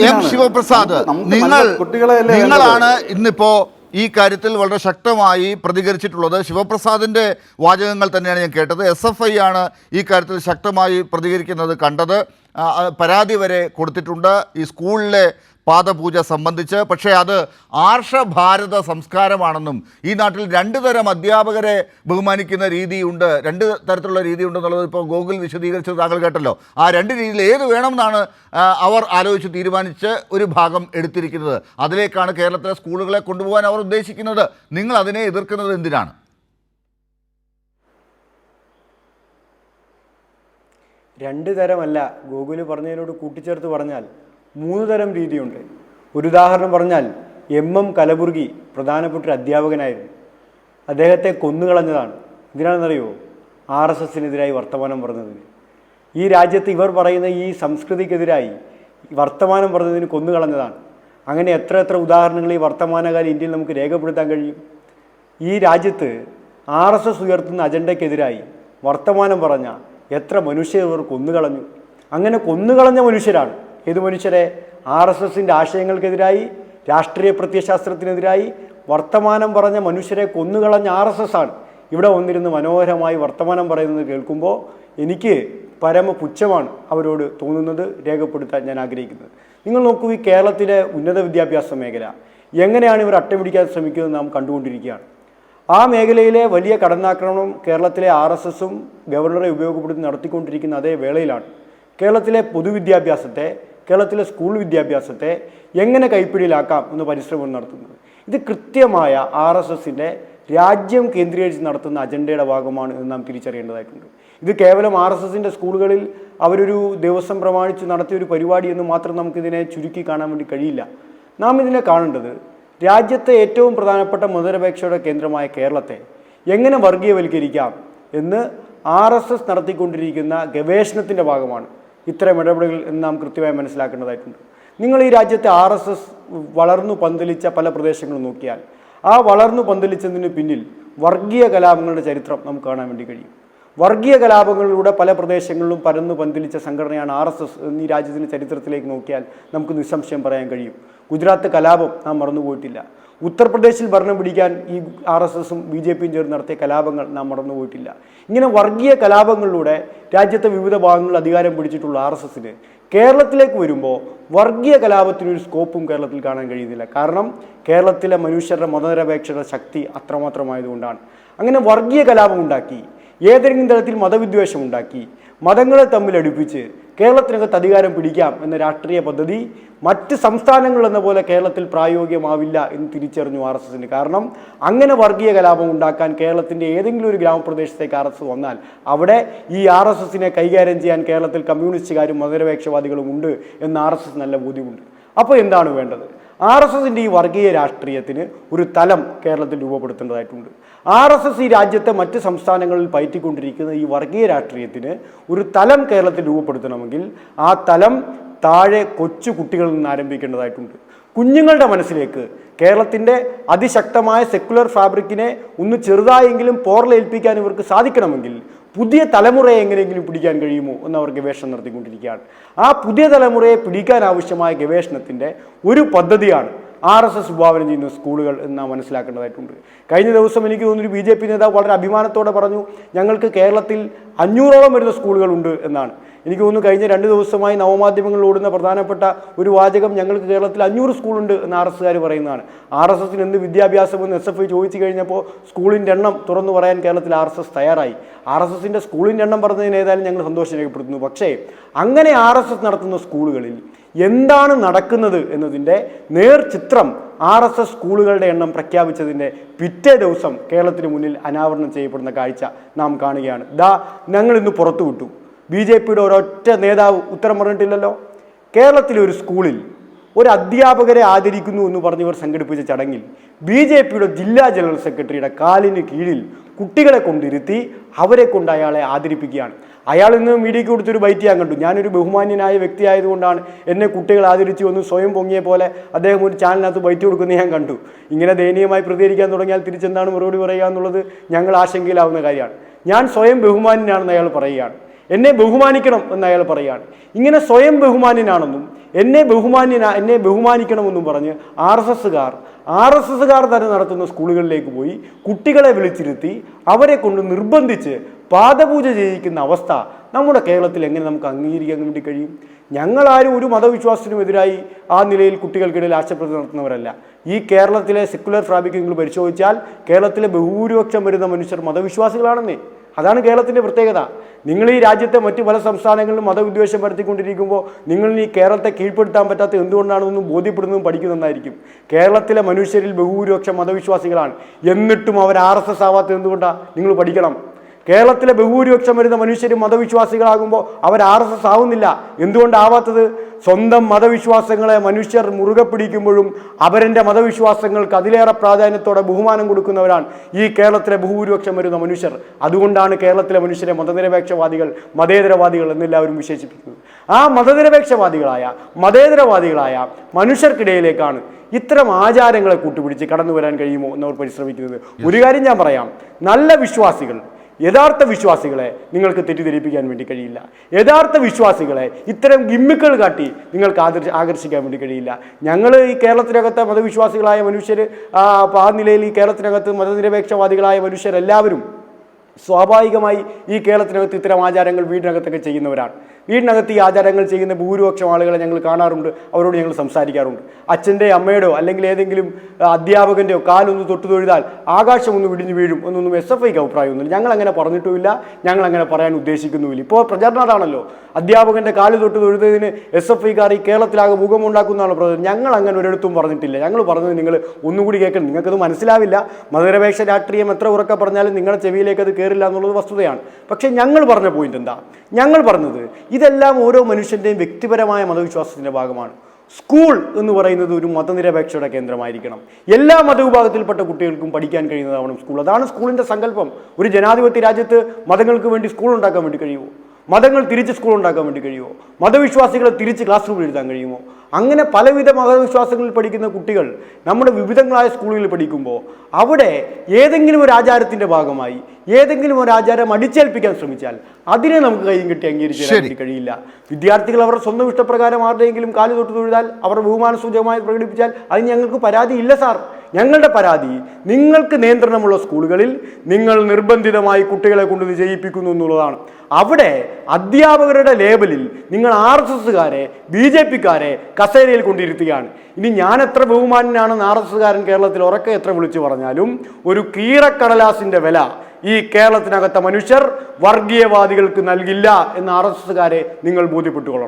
M Sivaprasad, നിങ്ങളാണ് ഇന്നിപ്പോ ഈ കാര്യത്തിൽ വളരെ ശക്തമായി പ്രതികരിച്ചിട്ടുള്ളത്. ശിവപ്രസാദിൻ്റെ വാചകങ്ങൾ തന്നെയാണ് ഞാൻ കേട്ടത്. SFI ആണ് ഈ കാര്യത്തിൽ ശക്തമായി പ്രതികരിക്കുന്നത് കണ്ടത്. പരാതി വരെ കൊടുത്തിട്ടുണ്ട് ഈ സ്കൂളിലെ പാദപൂജ സംബന്ധിച്ച്. പക്ഷേ അത് ആർഷഭാരത സംസ്കാരമാണെന്നും ഈ നാട്ടിൽ രണ്ട് തരം അധ്യാപകരെ ബഹുമാനിക്കുന്ന രീതിയുണ്ട്, രണ്ട് തരത്തിലുള്ള രീതിയുണ്ടെന്നുള്ളത് ഇപ്പോൾ ഗോകുൽ വിശദീകരിച്ചത് താങ്കൾ കേട്ടല്ലോ. ആ രണ്ട് രീതിയിൽ ഏത് വേണമെന്നാണ് അവർ ആലോചിച്ച് തീരുമാനിച്ച് ഒരു ഭാഗം എടുത്തിരിക്കുന്നത്. അതിലേക്കാണ് കേരളത്തിലെ സ്കൂളുകളെ കൊണ്ടുപോകാൻ അവർ ഉദ്ദേശിക്കുന്നത്. നിങ്ങൾ അതിനെ എതിർക്കുന്നത് എന്തിനാണ്? രണ്ട് തരമല്ല, ഗോകുല് പറഞ്ഞതിനോട് കൂട്ടിച്ചേർത്ത് പറഞ്ഞാൽ 3 തരം രീതിയുണ്ട്. ഒരു ഉദാഹരണം പറഞ്ഞാൽ MM കലബുർഗി പ്രധാനപ്പെട്ട ഒരു അധ്യാപകനായിരുന്നു. അദ്ദേഹത്തെ കൊന്നുകളഞ്ഞതാണ്. എന്തിനാണെന്നറിയോ? RSSനെതിരായി വർത്തമാനം പറഞ്ഞതിന്. ഈ രാജ്യത്ത് ഇവർ പറയുന്ന ഈ സംസ്കൃതിക്കെതിരായി വർത്തമാനം പറഞ്ഞതിന് കൊന്നുകളഞ്ഞതാണ്. അങ്ങനെ എത്ര ഉദാഹരണങ്ങൾ ഈ വർത്തമാനകാല ഇന്ത്യയിൽ നമുക്ക് രേഖപ്പെടുത്താൻ കഴിയും. ഈ രാജ്യത്ത് RSS ഉയർത്തുന്ന അജണ്ടയ്ക്കെതിരായി വർത്തമാനം പറഞ്ഞ എത്ര മനുഷ്യർ ഇവർ കൊന്നുകളഞ്ഞു. അങ്ങനെ കൊന്നുകളഞ്ഞ മനുഷ്യരാണ് ഏത് മനുഷ്യരെ? RSSൻ്റെ ആശയങ്ങൾക്കെതിരായി, രാഷ്ട്രീയ പ്രത്യയശാസ്ത്രത്തിനെതിരായി വർത്തമാനം പറഞ്ഞ മനുഷ്യരെ കൊന്നുകളഞ്ഞ RSS ആണ് ഇവിടെ വന്നിരുന്ന് മനോഹരമായി വർത്തമാനം പറയുന്നത് കേൾക്കുമ്പോൾ എനിക്ക് പരമപുച്ഛമാണ് അവരോട് തോന്നുന്നത് രേഖപ്പെടുത്താൻ ഞാൻ ആഗ്രഹിക്കുന്നത്. നിങ്ങൾ നോക്കൂ, ഈ കേരളത്തിലെ ഉന്നത വിദ്യാഭ്യാസ മേഖല എങ്ങനെയാണ് ഇവർ അട്ടപിടിക്കാൻ ശ്രമിക്കുന്നത് നാം കണ്ടുകൊണ്ടിരിക്കുകയാണ്. ആ മേഖലയിലെ വലിയ കടന്നാക്രമണം കേരളത്തിലെ RSSും ഗവർണറെ ഉപയോഗപ്പെടുത്തി നടത്തിക്കൊണ്ടിരിക്കുന്ന അതേ വേളയിലാണ് കേരളത്തിലെ പൊതുവിദ്യാഭ്യാസത്തെ, കേരളത്തിലെ സ്കൂൾ വിദ്യാഭ്യാസത്തെ എങ്ങനെ കൈപ്പിടിയിലാക്കാം എന്ന് പരിശ്രമം നടത്തുന്നത്. ഇത് കൃത്യമായ RSSൻ്റെ രാജ്യം കേന്ദ്രീകരിച്ച് നടത്തുന്ന അജണ്ടയുടെ ഭാഗമാണ് എന്ന് നാം തിരിച്ചറിയേണ്ടതായിട്ടുണ്ട്. ഇത് കേവലം RSSൻ്റെ സ്കൂളുകളിൽ അവരൊരു ദിവസം പ്രമാണിച്ച് നടത്തിയ ഒരു പരിപാടി എന്ന് മാത്രം നമുക്കിതിനെ ചുരുക്കി കാണാൻ വേണ്ടി കഴിയില്ല. നാം ഇതിനെ കാണേണ്ടത് രാജ്യത്തെ ഏറ്റവും പ്രധാനപ്പെട്ട മതനിരപേക്ഷയുടെ കേന്ദ്രമായ കേരളത്തെ എങ്ങനെ വർഗീയവൽക്കരിക്കാം എന്ന് RSS നടത്തിക്കൊണ്ടിരിക്കുന്ന ഗവേഷണത്തിൻ്റെ ഭാഗമാണ് ഇത്തരം ഇടപെടലുകൾ എന്ന് നാം കൃത്യമായി മനസ്സിലാക്കേണ്ടതായിട്ടുണ്ട്. നിങ്ങൾ ഈ രാജ്യത്തെ RSS വളർന്നു പന്തലിച്ച പല പ്രദേശങ്ങളും നോക്കിയാൽ ആ വളർന്നു പന്തലിച്ചതിന് പിന്നിൽ വർഗീയ കലാപങ്ങളുടെ ചരിത്രം നമുക്ക് കാണാൻ വേണ്ടി കഴിയും. വർഗീയ കലാപങ്ങളിലൂടെ പല പ്രദേശങ്ങളിലും പരന്നു പന്തലിച്ച സംഘടനയാണ് RSS എന്ന് ഈ രാജ്യത്തിൻ്റെ ചരിത്രത്തിലേക്ക് നോക്കിയാൽ നമുക്ക് നിസ്സംശയം പറയാൻ കഴിയും. ഗുജറാത്ത് കലാപം നാം മറന്നുപോയിട്ടില്ല. ഉത്തർപ്രദേശിൽ ഭരണം പിടിക്കാൻ ഈ RSSും BJPയും ചേർന്ന് നടത്തിയ കലാപങ്ങൾ നാം മറന്നുപോയിട്ടില്ല. ഇങ്ങനെ വർഗീയ കലാപങ്ങളിലൂടെ രാജ്യത്തെ വിവിധ ഭാഗങ്ങളിൽ അധികാരം പിടിച്ചിട്ടുള്ള RSSന് കേരളത്തിലേക്ക് വരുമ്പോൾ വർഗീയ കലാപത്തിനൊരു സ്കോപ്പും കേരളത്തിൽ കാണാൻ കഴിയുന്നില്ല. കാരണം കേരളത്തിലെ മനുഷ്യരുടെ മതനിരപേക്ഷയുടെ ശക്തി അത്രമാത്രമായതുകൊണ്ടാണ്. അങ്ങനെ വർഗീയ കലാപം ഉണ്ടാക്കി, ഏതെങ്കിലും തരത്തിൽ മതവിദ്വേഷം ഉണ്ടാക്കി, മതങ്ങളെ തമ്മിൽ അടുപ്പിച്ച് കേരളത്തിനകത്ത് അധികാരം പിടിക്കാം എന്ന രാഷ്ട്രീയ പദ്ധതി മറ്റ് സംസ്ഥാനങ്ങൾ എന്ന പോലെ കേരളത്തിൽ പ്രായോഗികമാവില്ല എന്ന് തിരിച്ചറിഞ്ഞു RSSന്. കാരണം അങ്ങനെ വർഗീയ കലാപം ഉണ്ടാക്കാൻ കേരളത്തിൻ്റെ ഏതെങ്കിലും ഒരു ഗ്രാമപ്രദേശത്തേക്ക് RSS വന്നാൽ അവിടെ ഈ RSSനെ കൈകാര്യം ചെയ്യാൻ കേരളത്തിൽ കമ്മ്യൂണിസ്റ്റുകാരും മതനിരപേക്ഷവാദികളും ഉണ്ട് എന്ന് RSS നല്ല ബോധ്യമുണ്ട്. അപ്പോൾ എന്താണ് വേണ്ടത്? RSSൻ്റെ ഈ വർഗീയ രാഷ്ട്രീയത്തിന് ഒരു തലം കേരളത്തിൽ രൂപപ്പെടുത്തേണ്ടതായിട്ടുണ്ട്. RSS ഈ രാജ്യത്തെ മറ്റ് സംസ്ഥാനങ്ങളിൽ പയറ്റിക്കൊണ്ടിരിക്കുന്ന ഈ വർഗീയ രാഷ്ട്രീയത്തിന് ഒരു തലം കേരളത്തിൽ രൂപപ്പെടുത്തണമെങ്കിൽ ആ തലം താഴെ കൊച്ചു കുട്ടികളിൽ നിന്ന് ആരംഭിക്കേണ്ടതായിട്ടുണ്ട്. കുഞ്ഞുങ്ങളുടെ മനസ്സിലേക്ക് കേരളത്തിൻ്റെ അതിശക്തമായ സെക്കുലർ ഫാബ്രിക്കിനെ ഒന്ന് ചെറുതായെങ്കിലും പോറലേൽപ്പിക്കാൻ ഇവർക്ക് സാധിക്കണമെങ്കിൽ പുതിയ തലമുറയെ എങ്ങനെയെങ്കിലും പിടിക്കാൻ കഴിയുമോ എന്ന് അവർ ഗവേഷണം നടത്തിക്കൊണ്ടിരിക്കുകയാണ്. ആ പുതിയ തലമുറയെ പിടിക്കാൻ ആവശ്യമായ ഗവേഷണത്തിൻ്റെ ഒരു പദ്ധതിയാണ് RSS വിഭാവനം ചെയ്യുന്ന സ്കൂളുകൾ എന്ന് നാം മനസ്സിലാക്കേണ്ടതായിട്ടുണ്ട്. കഴിഞ്ഞ ദിവസം എനിക്ക് തോന്നുന്നു BJP നേതാവ് വളരെ അഭിമാനത്തോടെ പറഞ്ഞു, ഞങ്ങൾക്ക് കേരളത്തിൽ 500ഓളം വരുന്ന സ്കൂളുകളുണ്ട് എന്നാണ്. എനിക്ക് തോന്നുന്നു കഴിഞ്ഞ 2 ദിവസമായി നവമാധ്യമങ്ങളിൽ ഓടുന്ന പ്രധാനപ്പെട്ട ഒരു വാചകം ഞങ്ങൾക്ക് കേരളത്തിൽ 500 സ്കൂളുണ്ട് എന്ന് RSSകാർ പറയുന്നതാണ്. RSSന് എന്ത് വിദ്യാഭ്യാസമെന്ന് SFI ചോദിച്ചു കഴിഞ്ഞപ്പോൾ സ്കൂളിൻ്റെ എണ്ണം തുറന്നു പറയാൻ കേരളത്തിൽ RSS തയ്യാറായി. RSSൻ്റെ സ്കൂളിൻ്റെ എണ്ണം പറഞ്ഞതിന് ഏതായാലും ഞങ്ങൾ സന്തോഷം രേഖപ്പെടുത്തുന്നു. പക്ഷേ അങ്ങനെ RSS നടത്തുന്ന സ്കൂളുകളിൽ എന്താണ് നടക്കുന്നത് എന്നതിൻ്റെ നേർചിത്രം RSS സ്കൂളുകളുടെ എണ്ണം പ്രഖ്യാപിച്ചതിൻ്റെ പിറ്റേ ദിവസം കേരളത്തിന് മുന്നിൽ അനാവരണം ചെയ്യപ്പെടുന്ന കാഴ്ച നാം കാണുകയാണ്. ഞങ്ങൾ ഇന്ന് പുറത്തുവിട്ടു. BJPയുടെ ഒരൊറ്റ നേതാവ് ഉത്തരം പറഞ്ഞിട്ടില്ലല്ലോ. കേരളത്തിലെ ഒരു സ്കൂളിൽ ഒരു അധ്യാപകരെ ആദരിക്കുന്നു എന്ന് പറഞ്ഞവർ സംഘടിപ്പിച്ച ചടങ്ങിൽ BJPയുടെ ജില്ലാ ജനറൽ സെക്രട്ടറിയുടെ കാലിന് കീഴിൽ കുട്ടികളെ കൊണ്ടിരുത്തി അവരെ കൊണ്ട് അയാളെ ആദരിപ്പിക്കുകയാണ്. അയാൾ ഇന്ന് മീഡിയയ്ക്ക് കൊടുത്തൊരു ബൈറ്റ് ഞാൻ കണ്ടു. ഞാനൊരു ബഹുമാന്യനായ വ്യക്തി ആയതുകൊണ്ടാണ് എന്നെ കുട്ടികൾ ആദരിച്ചു എന്ന് സ്വയം പൊങ്ങിയ പോലെ അദ്ദേഹം ഒരു ചാനലിനകത്ത് ബൈറ്റ് കൊടുക്കുന്നത് ഞാൻ കണ്ടു. ഇങ്ങനെ ദയനീയമായി പ്രതികരിക്കാൻ തുടങ്ങിയാൽ തിരിച്ചെന്താണ് മറുപടി പറയുക എന്നുള്ളത് ഞങ്ങൾ ആശങ്കയിലാവുന്ന കാര്യമാണ്. ഞാൻ സ്വയം ബഹുമാന്യനാണെന്ന് അയാൾ പറയുകയാണ്. എന്നെ ബഹുമാനിക്കണം എന്ന് അയാൾ പറയുകയാണ്. ഇങ്ങനെ സ്വയം ബഹുമാന്യനാണെന്നും എന്നെ ബഹുമാനിക്കണമെന്നും പറഞ്ഞ് ആർ എസ് എസ്സുകാർ തന്നെ നടത്തുന്ന സ്കൂളുകളിലേക്ക് പോയി കുട്ടികളെ വിളിച്ചിരുത്തി അവരെ കൊണ്ട് നിർബന്ധിച്ച് പാദപൂജ ചെയ്യിക്കുന്ന അവസ്ഥ നമ്മുടെ കേരളത്തിൽ എങ്ങനെ നമുക്ക് അംഗീകരിക്കാൻ വേണ്ടി കഴിയും? ഞങ്ങളാരും ഒരു മതവിശ്വാസത്തിനും എതിരായി ആ നിലയിൽ കുട്ടികൾക്കിടയിൽ ആശയപ്രചരണം നടത്തുന്നവരല്ല. ഈ കേരളത്തിലെ സെക്കുലർ ഫാബ്രിക് നിങ്ങൾ പരിശോധിച്ചാൽ കേരളത്തിലെ ബഹുഭൂരിപക്ഷം വരുന്ന മനുഷ്യർ മതവിശ്വാസികളാണെന്നേ. അതാണ് കേരളത്തിൻ്റെ പ്രത്യേകത. നിങ്ങൾ ഈ രാജ്യത്തെ മറ്റു പല സംസ്ഥാനങ്ങളിലും മതവിദ്വേഷം വരുത്തിക്കൊണ്ടിരിക്കുമ്പോൾ നിങ്ങൾ ഈ കേരളത്തെ കീഴ്പ്പെടുത്താൻ പറ്റാത്ത എന്തുകൊണ്ടാണെന്നും ബോധ്യപ്പെടുന്നതും പഠിക്കുന്നതായിരിക്കും. കേരളത്തിലെ മനുഷ്യരിൽ ബഹുഭൂരിപക്ഷം മതവിശ്വാസികളാണ്. എന്നിട്ടും അവർ RSS ആവാത്തത് എന്തുകൊണ്ടാണ്? നിങ്ങൾ പഠിക്കണം. കേരളത്തിലെ ബഹുഭൂരിപക്ഷം വരുന്ന മനുഷ്യരും മതവിശ്വാസികളാകുമ്പോൾ അവർ RSS ആവുന്നില്ല. എന്തുകൊണ്ടാവാത്തത്? സ്വന്തം മതവിശ്വാസങ്ങളെ മനുഷ്യർ മുറുകെ പിടിക്കുമ്പോഴും അവരുടെ മതവിശ്വാസങ്ങൾക്ക് അതിലേറെ പ്രാധാന്യത്തോടെ ബഹുമാനം കൊടുക്കുന്നവരാണ് ഈ കേരളത്തിലെ ബഹുഭൂരിപക്ഷം വരുന്ന മനുഷ്യർ. അതുകൊണ്ടാണ് കേരളത്തിലെ മനുഷ്യരെ മതനിരപേക്ഷവാദികൾ, മതേതരവാദികൾ എന്നെല്ലാവരും വിശേഷിപ്പിക്കുന്നത്. ആ മതേതരവാദികളായ മനുഷ്യർക്കിടയിലേക്കാണ് ഇത്തരം ആചാരങ്ങളെ കൂട്ടുപിടിച്ച് കടന്നു വരാൻ കഴിയുമോ എന്നവർ പരിശ്രമിക്കുന്നത്. ഒരു കാര്യം ഞാൻ പറയാം, നല്ല വിശ്വാസികൾ, യഥാർത്ഥ വിശ്വാസികളെ നിങ്ങൾക്ക് തെറ്റിദ്ധരിപ്പിക്കാൻ വേണ്ടി കഴിയില്ല. യഥാർത്ഥ വിശ്വാസികളെ ഇത്തരം ഗിമ്മിക്കുകൾ കാട്ടി നിങ്ങൾക്ക് ആകർഷിക്കാൻ വേണ്ടി കഴിയില്ല. ഞങ്ങൾ ഈ കേരളത്തിനകത്തെ മതവിശ്വാസികളായ മനുഷ്യർ ആ നിലയിൽ ഈ കേരളത്തിനകത്ത് മതനിരപേക്ഷവാദികളായ മനുഷ്യരെല്ലാവരും സ്വാഭാവികമായി ഈ കേരളത്തിനകത്ത് ഇത്തരം ആചാരങ്ങൾ വീടിനകത്തൊക്കെ ചെയ്യുന്നവരാണ്. വീടിനകത്ത് ഈ ആചാരങ്ങൾ ചെയ്യുന്ന ഭൂരിപക്ഷം ആളുകളെ ഞങ്ങൾ കാണാറുണ്ട്, അവരോട് ഞങ്ങൾ സംസാരിക്കാറുണ്ട്. അച്ഛൻ്റെ അമ്മയുടെയോ അല്ലെങ്കിൽ ഏതെങ്കിലും അധ്യാപകൻ്റെയോ കാലൊന്ന് തൊട്ടു തൊഴുതാൽ ആകാശം ഒന്ന് വിടിഞ്ഞു വീഴും എന്നൊന്നും SFIക്ക് അഭിപ്രായമൊന്നുമില്ല. ഞങ്ങളങ്ങനെ പറഞ്ഞിട്ടുമില്ല, ഞങ്ങളങ്ങനെ പറയാൻ ഉദ്ദേശിക്കുന്നുമില്ല. ഇപ്പോൾ പ്രചാരണം അതാണല്ലോ, അധ്യാപകൻ്റെ കാല് തൊട്ട് തൊഴുതതിന് SFIക്കാർ ഈ കേരളത്തിലാകെ മുഖമുണ്ടാക്കുന്നതാണ് പ്രചരണം. ഞങ്ങൾ അങ്ങനെ ഒരിടത്തും പറഞ്ഞിട്ടില്ല. ഞങ്ങൾ പറഞ്ഞത് നിങ്ങൾ ഒന്നുകൂടി കേൾക്കണം, നിങ്ങൾക്കത് മനസ്സിലാവില്ല. മതനിരപേക്ഷ രാഷ്ട്രീയം എത്ര ഉറക്കെ പറഞ്ഞാലും നിങ്ങളുടെ ചെവിയിലേക്ക് അത് കയറില്ല എന്നുള്ളത് വസ്തുതയാണ്. പക്ഷേ ഞങ്ങൾ പറഞ്ഞ പോയിന്റ് എന്താ? ഞങ്ങൾ പറഞ്ഞത് ഇതെല്ലാം ഓരോ മനുഷ്യൻ്റെയും വ്യക്തിപരമായ മതവിശ്വാസത്തിൻ്റെ ഭാഗമാണ്. സ്കൂൾ എന്ന് പറയുന്നത് ഒരു മതനിരപേക്ഷയുടെ കേന്ദ്രമായിരിക്കണം. എല്ലാ മതവിഭാഗത്തിൽപ്പെട്ട കുട്ടികൾക്കും പഠിക്കാൻ കഴിയുന്നതാവണം സ്കൂൾ. അതാണ് സ്കൂളിൻ്റെ സങ്കല്പം. ഒരു ജനാധിപത്യ രാജ്യത്ത് മതങ്ങൾക്ക് വേണ്ടി സ്കൂൾ ഉണ്ടാക്കാൻ വേണ്ടി കഴിയുമോ? മതങ്ങൾ തിരിച്ച് സ്കൂൾ ഉണ്ടാക്കാൻ വേണ്ടി കഴിയുമോ? മതവിശ്വാസികളെ തിരിച്ച് ക്ലാസ് റൂമിൽ എഴുതാൻ കഴിയുമോ? അങ്ങനെ പലവിധ മതവിശ്വാസങ്ങളിൽ പഠിക്കുന്ന കുട്ടികൾ നമ്മുടെ വിവിധങ്ങളായ സ്കൂളുകളിൽ പഠിക്കുമ്പോൾ അവിടെ ഏതെങ്കിലും ഒരു ആചാരത്തിൻ്റെ ഭാഗമായി ഏതെങ്കിലും ഒരു ആചാരം അടിച്ചേൽപ്പിക്കാൻ ശ്രമിച്ചാൽ അതിനെ നമുക്ക് കൈയും കെട്ടി അംഗീകരിക്കാൻ വേണ്ടി കഴിയില്ല. വിദ്യാർത്ഥികൾ അവരുടെ സ്വന്തം ഇഷ്ടപ്രകാരം ആരുടെയെങ്കിലും കാല് തൊട്ട് തൊഴുതാൽ അവർ ബഹുമാന സൂചകമായി പ്രകടിപ്പിച്ചാൽ അതിന് ഞങ്ങൾക്ക് പരാതിയില്ല സാർ. ഞങ്ങളുടെ പരാതി നിങ്ങൾക്ക് നിയന്ത്രണമുള്ള സ്കൂളുകളിൽ നിങ്ങൾ നിർബന്ധിതമായി കുട്ടികളെ കൊണ്ട് ഇത് ചെയ്യിപ്പിക്കുന്നു എന്നുള്ളതാണ്. അവിടെ അധ്യാപകരുടെ ലേബലിൽ നിങ്ങൾ RSSകാരെ BJPക്കാരെ കസേരയിൽ കൊണ്ടിരുത്തുകയാണ്. ഇനി ഞാൻ എത്ര ബഹുമാനാണെന്ന് RSSകാരൻ കേരളത്തിൽ ഉറക്കെ എത്ര വിളിച്ചു പറഞ്ഞാലും ഒരു കീറക്കടലാസിൻ്റെ വില ഈ കേരളത്തിനകത്തെ മനുഷ്യർ വർഗീയവാദികൾക്ക് നൽകില്ല എന്ന് RSSകാരെ നിങ്ങൾ ബോധ്യപ്പെട്ടുകൊള്ളണം.